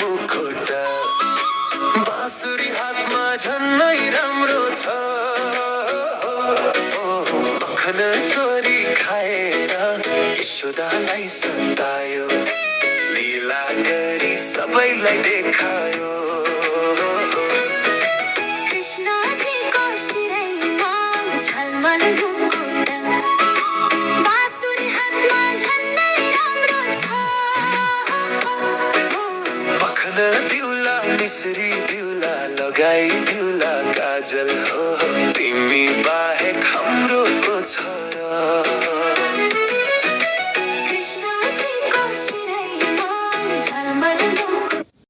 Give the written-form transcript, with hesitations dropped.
मुखुट्टा बाँसुरी हातमा झन्नै राम्रो छ मखन चोरी खाएर यशोदालाई सतायो लीला गरी सबैलाई देखायो कृष्णजीको शिरैमा झलमल मुकुट बाँसुरी हातमा झन्नै राम्रो छ मखन दिउला मिश्री दिउला लगाई दिउला काजल हो तिमी बाहेक हाम्रो को छ